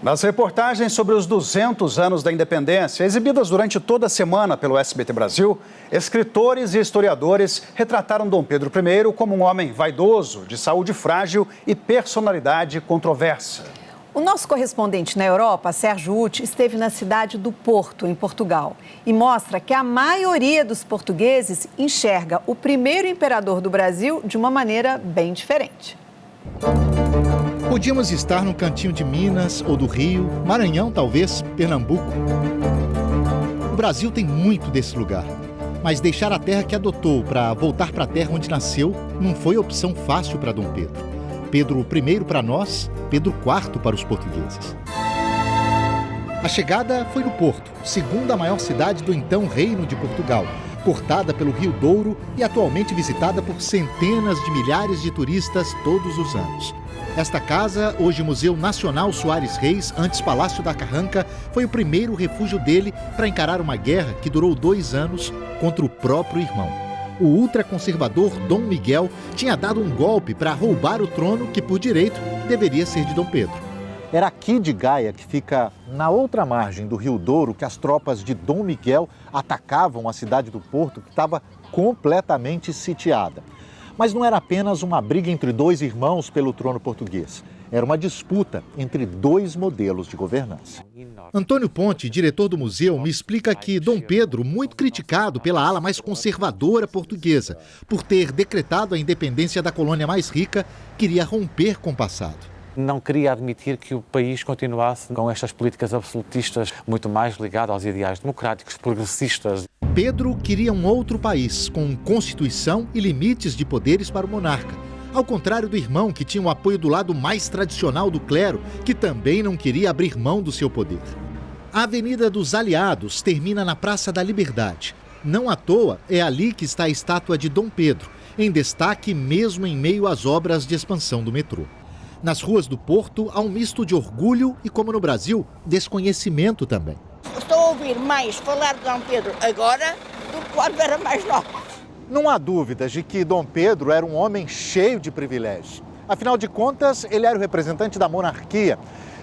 Nas reportagens sobre os 200 anos da independência, exibidas durante toda a semana pelo SBT Brasil, escritores e historiadores retrataram Dom Pedro I como um homem vaidoso, de saúde frágil e personalidade controversa. O nosso correspondente na Europa, Sérgio Uti, esteve na cidade do Porto, em Portugal, e mostra que a maioria dos portugueses enxerga o primeiro imperador do Brasil de uma maneira bem diferente. Podíamos estar no cantinho de Minas ou do Rio, Maranhão talvez, Pernambuco. O Brasil tem muito desse lugar, mas deixar a terra que adotou para voltar para a terra onde nasceu não foi opção fácil para Dom Pedro. Pedro I para nós, Pedro IV para os portugueses. A chegada foi no Porto, segunda maior cidade do então Reino de Portugal, cortada pelo Rio Douro e atualmente visitada por centenas de milhares de turistas todos os anos. Esta casa, hoje Museu Nacional Soares Reis, antes Palácio da Carranca, foi o primeiro refúgio dele para encarar uma guerra que durou 2 anos contra o próprio irmão. O ultraconservador Dom Miguel tinha dado um golpe para roubar o trono que, por direito, deveria ser de Dom Pedro. Era aqui de Gaia, que fica na outra margem do Rio Douro, que as tropas de Dom Miguel atacavam a cidade do Porto, que estava completamente sitiada. Mas não era apenas uma briga entre 2 irmãos pelo trono português. Era uma disputa entre 2 modelos de governança. Antônio Ponte, diretor do museu, me explica que Dom Pedro, muito criticado pela ala mais conservadora portuguesa, por ter decretado a independência da colônia mais rica, queria romper com o passado. Não queria admitir que o país continuasse com estas políticas absolutistas muito mais ligadas aos ideais democráticos, progressistas. Pedro queria um outro país, com constituição e limites de poderes para o monarca. Ao contrário do irmão, que tinha o apoio do lado mais tradicional do clero, que também não queria abrir mão do seu poder. A Avenida dos Aliados termina na Praça da Liberdade. Não à toa, é ali que está a estátua de Dom Pedro, em destaque mesmo em meio às obras de expansão do metrô. Nas ruas do Porto, há um misto de orgulho e, como no Brasil, desconhecimento também. Estou a ouvir mais falar de Dom Pedro agora do que quando era mais novo. Não há dúvidas de que Dom Pedro era um homem cheio de privilégios. Afinal de contas, ele era o representante da monarquia,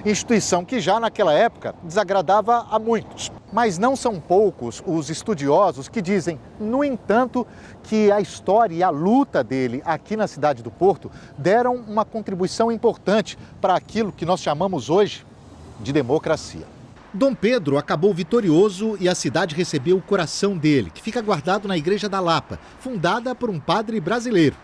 instituição que já naquela época desagradava a muitos. Mas não são poucos os estudiosos que dizem, no entanto, que a história e a luta dele aqui na cidade do Porto deram uma contribuição importante para aquilo que nós chamamos hoje de democracia. Dom Pedro acabou vitorioso e a cidade recebeu o coração dele, que fica guardado na Igreja da Lapa, fundada por um padre brasileiro.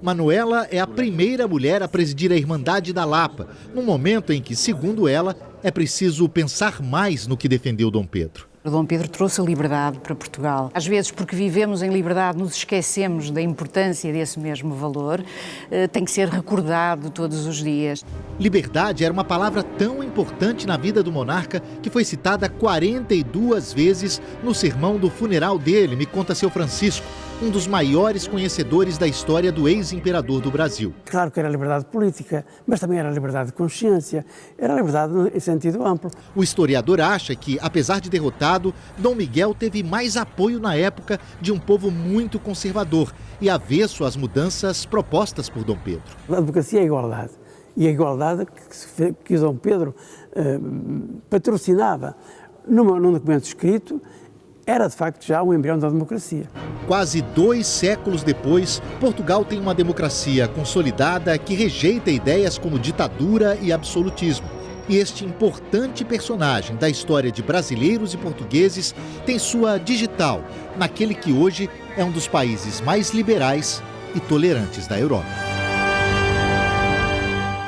Manuela é a primeira mulher a presidir a Irmandade da Lapa, num momento em que, segundo ela, é preciso pensar mais no que defendeu Dom Pedro. O Dom Pedro trouxe a liberdade para Portugal. Às vezes, porque vivemos em liberdade, nos esquecemos da importância desse mesmo valor. Tem que ser recordado todos os dias. Liberdade era uma palavra tão importante na vida do monarca que foi citada 42 vezes no sermão do funeral dele, me conta seu Francisco, um dos maiores conhecedores da história do ex-imperador do Brasil. Claro que era liberdade política, mas também era liberdade de consciência, era liberdade em sentido amplo. O historiador acha que, apesar de derrotado, Dom Miguel teve mais apoio na época de um povo muito conservador e avesso às mudanças propostas por Dom Pedro. A democracia é a igualdade, e a igualdade que Dom Pedro patrocinava num documento escrito, era de facto já um embrião da democracia. Quase 2 séculos depois, Portugal tem uma democracia consolidada que rejeita ideias como ditadura e absolutismo. E este importante personagem da história de brasileiros e portugueses tem sua digital naquele que hoje é um dos países mais liberais e tolerantes da Europa.